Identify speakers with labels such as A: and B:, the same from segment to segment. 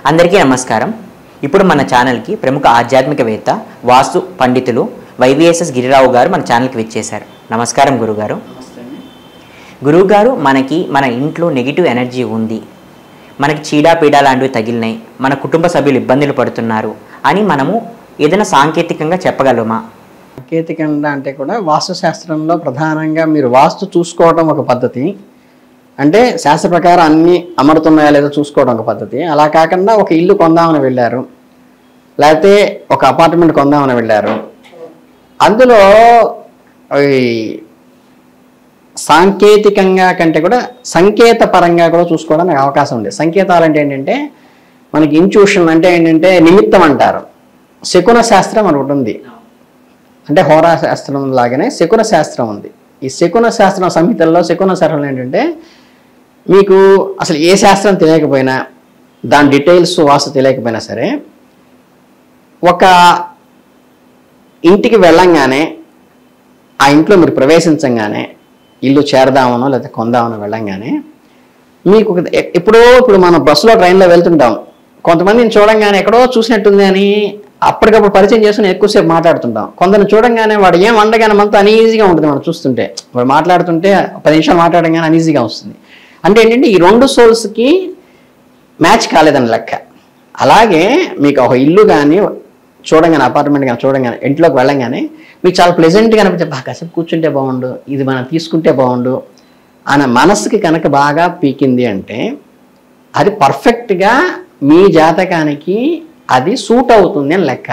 A: అందరికీ నమస్కారం. ఇప్పుడు మన ఛానల్కి ప్రముఖ ఆధ్యాత్మికవేత్త వాస్తు పండితులు వైవిఎస్ఎస్ గిరిరావు గారు మన ఛానల్కి విచ్చేశారు. నమస్కారం గురుగారు. గురువుగారు, మన ఇంట్లో నెగిటివ్ ఎనర్జీ ఉంది, మనకి చీడాపీడా లాంటివి తగిలినాయి, మన కుటుంబ సభ్యులు ఇబ్బందులు పడుతున్నారు అని మనము ఏదైనా సాంకేతికంగా చెప్పగలమా?
B: సాంకేతికంగా అంటే కూడా వాస్తుశాస్త్రంలో ప్రధానంగా మీరు వాస్తు చూసుకోవడం ఒక పద్ధతి. అంటే శాస్త్ర ప్రకారం అన్నీ అమరుతున్నాయా లేదో చూసుకోవడం ఒక పద్ధతి. అలా కాకుండా ఒక ఇల్లు కొందామని వెళ్ళారు, లేకపోతే ఒక అపార్ట్మెంట్ కొందామని వెళ్ళారు, అందులో సాంకేతికంగా కంటే కూడా సంకేత పరంగా కూడా చూసుకోవడానికి అవకాశం ఉంది. సంకేతాలు అంటే ఏంటంటే మనకి ఇంట్యూషన్ అంటే ఏంటంటే నిమిత్తం అంటారు. శకున శాస్త్రం అని ఒకటి ఉంది, అంటే హోరా శాస్త్రం లాగానే శకున శాస్త్రం ఉంది. ఈ శకున శాస్త్రం సంహితల్లో శకున శాస్త్రం ఏంటంటే మీకు అసలు ఏ శాస్త్రం తెలియకపోయినా, దాని డీటెయిల్స్ వాస్తు తెలియకపోయినా సరే, ఒక ఇంటికి వెళ్ళంగానే ఆ ఇంట్లో మీరు ప్రవేశించంగానే ఇల్లు చేరదామనో లేకపోతే కొందామనో వెళ్ళంగానే మీకు ఇప్పుడు మనం బస్సులో ట్రైన్లో వెళ్తుంటాం, కొంతమందిని చూడంగానే ఎక్కడో చూసినట్టుంది అని అప్పటికప్పుడు పరిచయం చేసుకుని ఎక్కువసేపు మాట్లాడుతుంటాం. కొందరిని చూడంగానే వాడు ఏం వండగానే మనతో అనీజీగా ఉంటుంది. మనం చూస్తుంటే వాడు మాట్లాడుతుంటే 10 నిమిషాలు మాట్లాడగానే అనీజీగా వస్తుంది. అంటే ఏంటంటే ఈ రెండు సోల్స్కి మ్యాచ్ కాలేదని లెక్క. అలాగే మీకు ఒక ఇల్లు కానీ చూడంగానే, అపార్ట్మెంట్ కానీ చూడంగానే, ఇంట్లోకి వెళ్ళంగానే మీకు చాలా ప్లెజెంట్గా అనిపించే, బాగా కాసేపు కూర్చుంటే బాగుండు, ఇది మనం తీసుకుంటే బాగుండు అనే మనసుకి కనుక బాగా పీకింది అంటే అది పర్ఫెక్ట్గా మీ జాతకానికి అది సూట్ అవుతుంది అని లెక్క.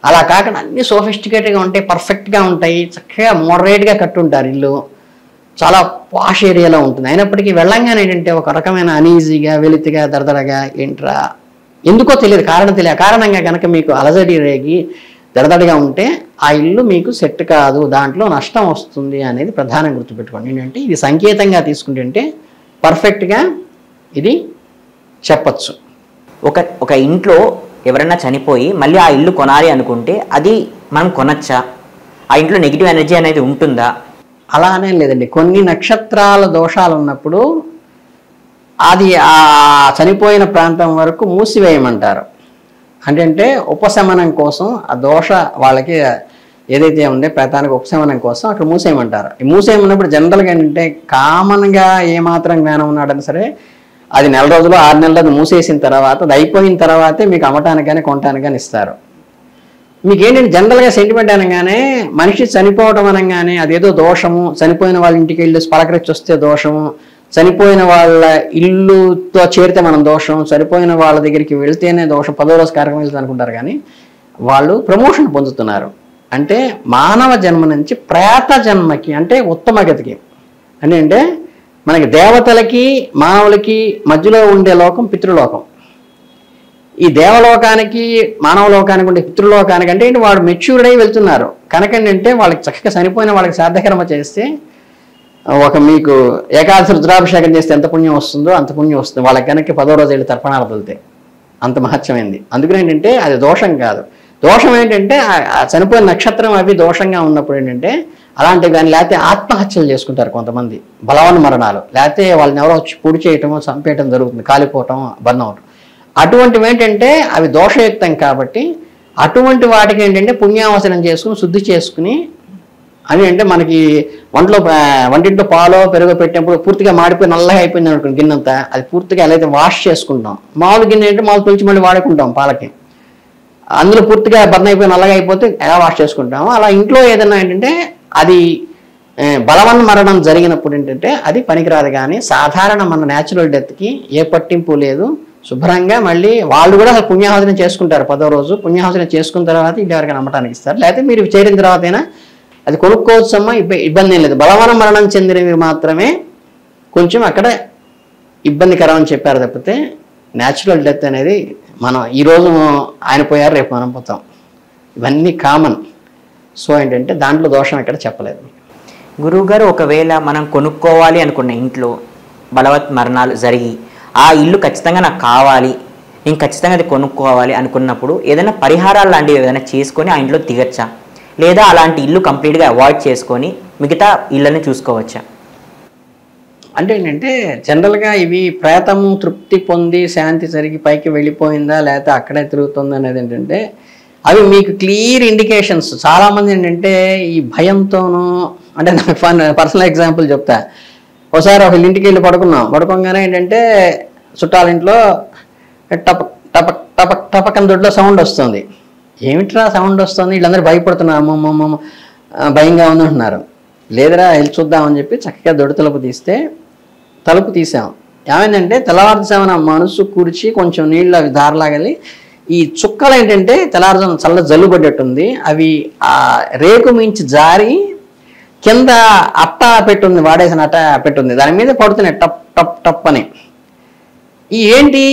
B: అలా కాకుండా అన్ని సోఫిస్టికేటెడ్గా ఉంటాయి, పర్ఫెక్ట్గా ఉంటాయి, చక్కగా మోడరేట్గా కట్టుంటారు, ఇల్లు చాలా పాష్ ఏరియాలో ఉంటుంది. అయినప్పటికీ వెళ్ళంగానే ఏంటంటే ఒక రకమైన అనీజీగా, వెలితిగా, దడదడగా, ఏంట్రా ఎందుకో తెలియదు, కారణంగా కనుక మీకు అలజడి రేగి దడదడిగా ఉంటే ఆ ఇల్లు మీకు సెట్ కాదు, దాంట్లో నష్టం వస్తుంది అనేది ప్రధానంగా గుర్తుపెట్టుకోండి. ఏంటంటే ఇది సంకేతంగా తీసుకుంటుంటే పర్ఫెక్ట్గా ఇది చెప్పచ్చు.
A: ఒక ఇంట్లో ఎవరైనా చనిపోయి మళ్ళీ ఆ ఇల్లు కొనాలి అనుకుంటే అది మనం కొనచ్చా? ఆ ఇంట్లో నెగిటివ్ ఎనర్జీ అనేది ఉంటుందా?
B: అలా అనే లేదండి. కొన్ని నక్షత్రాల దోషాలు ఉన్నప్పుడు అది ఆ చనిపోయిన ప్రాంతం వరకు మూసివేయమంటారు. అంటే ఉపశమనం కోసం ఆ దోష వాళ్ళకి ఏదైతే ఉందో ప్రాంతానికి ఉపశమనం కోసం అక్కడ మూసేయమంటారు. ఈ మూసేయమన్నప్పుడు జనరల్గా ఏంటంటే కామన్గా ఏమాత్రం జ్ఞానం ఉన్నాడని సరే అది 4 రోజులు 6 నెలలు అది మూసేసిన తర్వాత, అది అయిపోయిన తర్వాతే మీకు అమ్మటానికి కానీ కొనటానికి కానీ ఇస్తారు. మీకు ఏంటంటే జనరల్గా సెంటిమెంట్ అనగానే మనిషి చనిపోవడం అనగానే అదేదో దోషము, చనిపోయిన వాళ్ళ ఇంటికి వెళ్ళి పలకరించి వస్తే దోషము, చనిపోయిన వాళ్ళ ఇల్లుతో చేరితే మనం దోషం, చనిపోయిన వాళ్ళ దగ్గరికి వెళ్తేనే దోషం, 10వ రోజు కార్యక్రమం వెళ్తే అనుకుంటారు. కానీ వాళ్ళు ప్రమోషన్ పొందుతున్నారు. అంటే మానవ జన్మ నుంచి ప్రేత జన్మకి, అంటే ఉత్తమ గతికి, అంటే మనకి దేవతలకి మానవులకి మధ్యలో ఉండే లోకం పితృలోకం. ఈ దేవలోకానికి మానవ లోకానికి ఉండే పితృలోకానికి అంటే వాడు మెచ్యూర్డ్ అయి వెళ్తున్నారు కనుక ఏంటంటే వాళ్ళకి చక్కగా చనిపోయిన వాళ్ళకి శ్రాద్ధకర్మ చేస్తే ఒక మీకు ఏకాదశి రుద్రాభిషేకం చేస్తే ఎంత పుణ్యం వస్తుందో అంత పుణ్యం వస్తుంది. వాళ్ళకి కనుక 10వ రోజు వెళ్ళి తర్పణాలు వదులుతాయి, అంత మహత్యమైంది. అందుకని ఏంటంటే అది దోషం కాదు. దోషం ఏంటంటే ఆ చనిపోయిన నక్షత్రం అవి దోషంగా ఉన్నప్పుడు ఏంటంటే అలాంటివి కానీ, లేకపోతే ఆత్మహత్యలు చేసుకుంటారు కొంతమంది, బలవన్ మరణాలు, లేకపోతే వాళ్ళని ఎవరో వచ్చి పొడి చేయటమో చంపేయటం జరుగుతుంది, కాలిపోవటం, బంధం అవటం. అటువంటివి ఏంటంటే అవి దోషయుక్తం కాబట్టి అటువంటి వాటికి ఏంటంటే పుణ్యావసనం చేసుకుని శుద్ధి చేసుకుని, అవి అంటే మనకి వంటింట్లో పాలో పెరుగు పెట్టినప్పుడు పూర్తిగా మాడిపోయి నల్లగా అయిపోయింది అనుకోండి గిన్నెంతా, అది పూర్తిగా ఎలా అయితే వాష్ చేసుకుంటాం. మామూలు గిన్నె అంటే మామూలు పిలిచి మళ్ళీ వాడుకుంటాం పాలకి, అందులో పూర్తిగా బర్న్ అయిపోయి నల్లగా అయిపోతే ఎలా వాష్ చేసుకుంటాము. అలా ఇంట్లో ఏదైనా ఏంటంటే అది బలవన్ మరణం జరిగినప్పుడు ఏంటంటే అది పనికిరాదు. కానీ సాధారణ మన న్యాచురల్ డెత్కి ఏ పట్టింపు లేదు, శుభ్రంగా మళ్ళీ వాళ్ళు కూడా అసలు పుణ్యాహోదనం చేసుకుంటారు. 10వ రోజు పుణ్యాహోదనం చేసుకున్న తర్వాత ఇంటి ఎవరికైనా అమ్మటానికి ఇస్తారు, లేకపోతే మీరు చేరిన తర్వాత అయినా అది కొనుక్కోవచ్చమ్మా, ఇబ్బంది ఏం లేదు. బలవన మరణం చెందినవి మాత్రమే కొంచెం అక్కడ ఇబ్బందికరం అని చెప్పారు తప్పితే న్యాచురల్ డెత్ అనేది మనం ఈరోజు ఆయన పోయారు రేపు మనం పోతాం, ఇవన్నీ కామన్. సో ఏంటంటే దాంట్లో దోషం ఎక్కడ చెప్పలేదు.
A: గురువుగారు, ఒకవేళ మనం కొనుక్కోవాలి అనుకున్న ఇంట్లో బలవత్ మరణాలు జరిగి ఆ ఇల్లు ఖచ్చితంగా నాకు కావాలి, నేను ఖచ్చితంగా అది కొనుక్కోవాలి అనుకున్నప్పుడు ఏదైనా పరిహారాలు లాంటివి ఏదైనా చేసుకొని ఆ ఇంట్లో దిగచ్చా, లేదా అలాంటి ఇల్లు కంప్లీట్గా అవాయిడ్ చేసుకొని మిగతా ఇళ్ళని చూసుకోవచ్చా?
B: అంటే ఏంటంటే జనరల్గా ఇవి ప్రేతము తృప్తి పొంది శాంతి జరిగి పైకి వెళ్ళిపోయిందా లేకపోతే అక్కడే తిరుగుతుందా అనేది ఏంటంటే అవి మీకు క్లియర్ ఇండికేషన్స్. చాలామంది ఏంటంటే ఈ భయంతోనూ, అంటే నాకు పర్సనల్ ఎగ్జాంపుల్ చెప్తా. ఒకసారి ఒక ఇంటికి వెళ్ళి పడుకోగానే ఏంటంటే చుట్టాల ఇంట్లో టపక్ టపక్ టపక్ టపక్ అని దొడ్లో సౌండ్ వస్తుంది. ఏమిట్రా సౌండ్ వస్తుంది, వీళ్ళందరూ భయపడుతున్నారు, అమ్మమ్మ భయంగా ఉంది అంటున్నారు. లేదరా వెళ్ళి చూద్దామని చెప్పి చక్కగా దొడ్డు తలుపు తీసాం. ఏమైందంటే తెల్లవారుజామున మనసు కూర్చి కొంచెం నీళ్ళు అవి దారలాగలి ఈ చుక్కలు ఏంటంటే తెల్లవారుజామున చల్ల జల్లు పడ్డట్టుంది. అవి ఆ రేకు మించి జారి కింద అట్ట పెట్టుంది, వాడేసిన అట్ట పెట్టుంది, దాని మీద పడుతున్నాయి టప్ టప్ టప్ అని. ఈ ఏంటి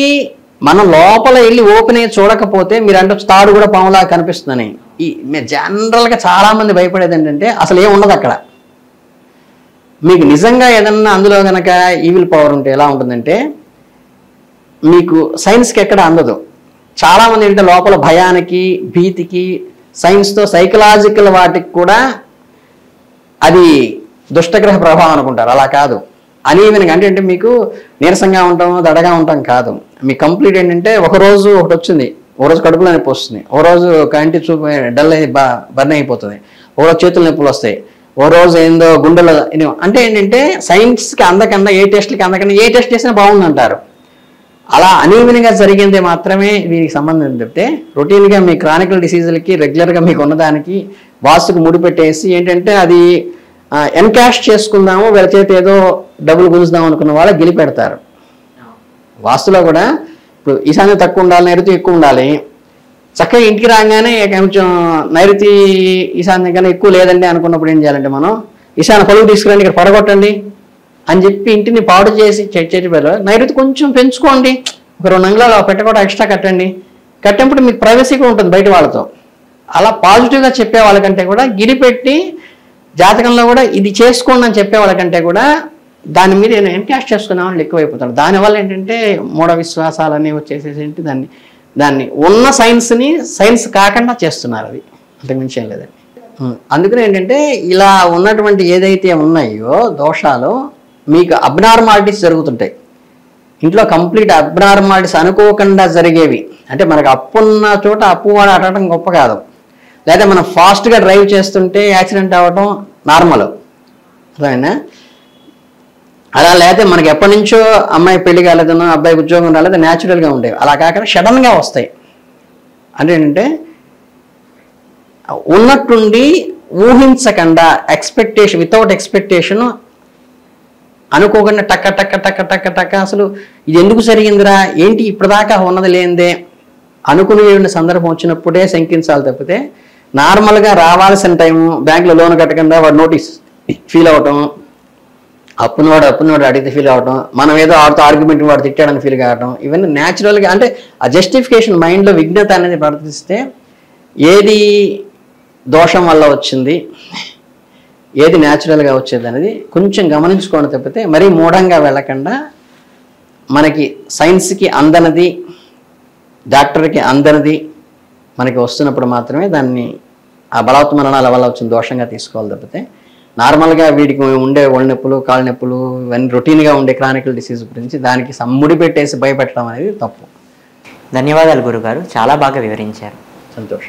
B: మనం లోపల వెళ్ళి ఓపెన్ అయ్యి చూడకపోతే మీరు అంటే తాడు కూడా పాములా కనిపిస్తుందని. ఈ జనరల్గా చాలామంది భయపడేది ఏంటంటే అసలు ఏం ఉండదు అక్కడ. మీకు నిజంగా ఏదన్నా అందులో కనుక ఈవిల్ పవర్ ఉంటే ఎలా ఉంటుందంటే మీకు సైన్స్కి ఎక్కడ అందదు. చాలామంది ఏంటంటే లోపల భయానికి భీతికి సైన్స్తో సైకలాజికల్ వాటికి కూడా అది దుష్టగ్రహ ప్రభావం అనుకుంటారు. అలా కాదు. అనీవెన్గా అంటే మీకు నీరసంగా ఉంటాం, దడగా ఉంటాం కాదు. మీకు కంప్లీట్ ఏంటంటే ఒకరోజు ఒకటి వచ్చింది, ఒకరోజు కడుపులో నొప్పి వస్తుంది, ఓ రోజు కంటి చూపు డల్ అయి బర్న్ అయిపోతుంది, ఒకరోజు చేతుల నొప్పులు వస్తాయి, ఓ రోజు ఏందో గుండెలో. అంటే ఏంటంటే సైన్స్కి అందకన్నా ఏ టెస్ట్లకి అందకన్నా ఏ టెస్ట్ చేసినా బాగుందంటారు. అలా అనీవెన్గా జరిగిందే మాత్రమే దీనికి సంబంధం చెప్తే రొటీన్గా మీ క్రానికల్ డిసీజులకి రెగ్యులర్గా మీకు ఉన్నదానికి వాస్తుకు ముడిపెట్టేసి ఏంటంటే అది ఎన్కాష్ చేసుకుందాము, వీళ్ళ చేతి ఏదో డబ్బులు గుంజుదాం అనుకున్న వాళ్ళు గెలిపెడతారు. వాస్తులో కూడా ఇప్పుడు ఈశాన్యం తక్కువ ఉండాలి, నైరుతి ఎక్కువ ఉండాలి. చక్కగా ఇంటికి రాగానే కొంచెం నైరుతి ఈశాన్యం కన్నా ఎక్కువ లేదండి అనుకున్నప్పుడు ఏం చేయాలంటే మనం ఈశాన్య పొలుగు తీసుకురండి, ఇక్కడ పడగొట్టండి అని చెప్పి ఇంటిని పాడు చేసి చెట్టు నైరుతి కొంచెం పెంచుకోండి, ఒక 2 అంగుళాలు పెట్టకుండా ఎక్స్ట్రా కట్టండి. కట్టినప్పుడు మీకు ప్రైవసీగా ఉంటుంది బయట వాళ్ళతో. అలా పాజిటివ్గా చెప్పే వాళ్ళకంటే కూడా గిరిపెట్టి జాతకంలో కూడా ఇది చేసుకోండి అని చెప్పే వాళ్ళకంటే కూడా దాని మీద ఎన్కాష్ చేసుకునే వాళ్ళు ఎక్కువైపోతారు. దానివల్ల ఏంటంటే మూఢ విశ్వాసాలన్నీ వచ్చేసేసి దాన్ని ఉన్న సైన్స్ని సైన్స్ కాకుండా చేస్తున్నారు. అది అంతకుమించి ఏం లేదండి. అందుకని ఏంటంటే ఇలా ఉన్నటువంటి ఏదైతే ఉన్నాయో దోషాలు మీకు అబ్నార్మాలిటీస్ జరుగుతుంటాయి ఇంట్లో. కంప్లీట్ అబ్నార్మాలిటీస్ అనుకోకుండా జరిగేవి. అంటే మనకు అప్పున్న చోట అప్పు వాడు అడగడం గొప్ప కాదు, లేదా మనం ఫాస్ట్గా డ్రైవ్ చేస్తుంటే యాక్సిడెంట్ అవ్వడం నార్మల్, అర్థమైనా? అలా లేకపోతే మనకి ఎప్పటి నుంచో అమ్మాయి పెళ్లి కాలేదనో అబ్బాయి ఉద్యోగం రాలేదు, న్యాచురల్గా ఉండేవి. అలా కాకుండా సడన్గా వస్తాయి. అంటే ఏంటంటే ఉన్నట్టుండి ఊహించకుండా ఎక్స్పెక్టేషన్, వితౌట్ ఎక్స్పెక్టేషన్ అనుకోకుండా టక్క టక్క టక్క టక్క టక్క అసలు ఇది ఎందుకు జరిగిందిరా ఏంటి ఇప్పటిదాకా ఉన్నది లేనిదే అనుకునే సందర్భం వచ్చినప్పుడే శంకించాలి తప్పితే నార్మల్గా రావాల్సిన టైము బ్యాంకులో లోన్ కట్టకుండా వాడు నోటీస్ ఫీల్ అవటం, అప్పున్నవాడు అడిగితే ఫీల్ అవటం, మనం ఏదో ఆడుతూ ఆర్గ్యుమెంట్ వాడు తిట్టాడని ఫీల్ కావటం, ఇవన్నీ న్యాచురల్గా. అంటే ఆ జస్టిఫికేషన్ మైండ్లో విఘ్నత అనేది ప్రవర్తిస్తే ఏది దోషం వల్ల వచ్చింది, ఏది న్యాచురల్గా వచ్చేది అనేది కొంచెం గమనించుకోవడం తప్పితే మరీ మూఢంగా వెళ్ళకుండా మనకి సైన్స్కి అందనది డాక్టర్కి అందనది మనకి వస్తున్నప్పుడు మాత్రమే దాన్ని ఆ బలవత్ మరణాల వల్ల వచ్చిన దోషంగా తీసుకోవాలి తప్పితే నార్మల్గా వీడికి ఉండే ఒళ్ళు నొప్పులు కాళ్ళ నొప్పులు ఇవన్నీ రొటీన్గా ఉండే క్రానికల్ డిసీజ్ గురించి దానికి ముడి పెట్టేసి భయపెట్టడం అనేది తప్పు.
A: ధన్యవాదాలు గురుగారు, చాలా బాగా వివరించారు.
B: సంతోషం.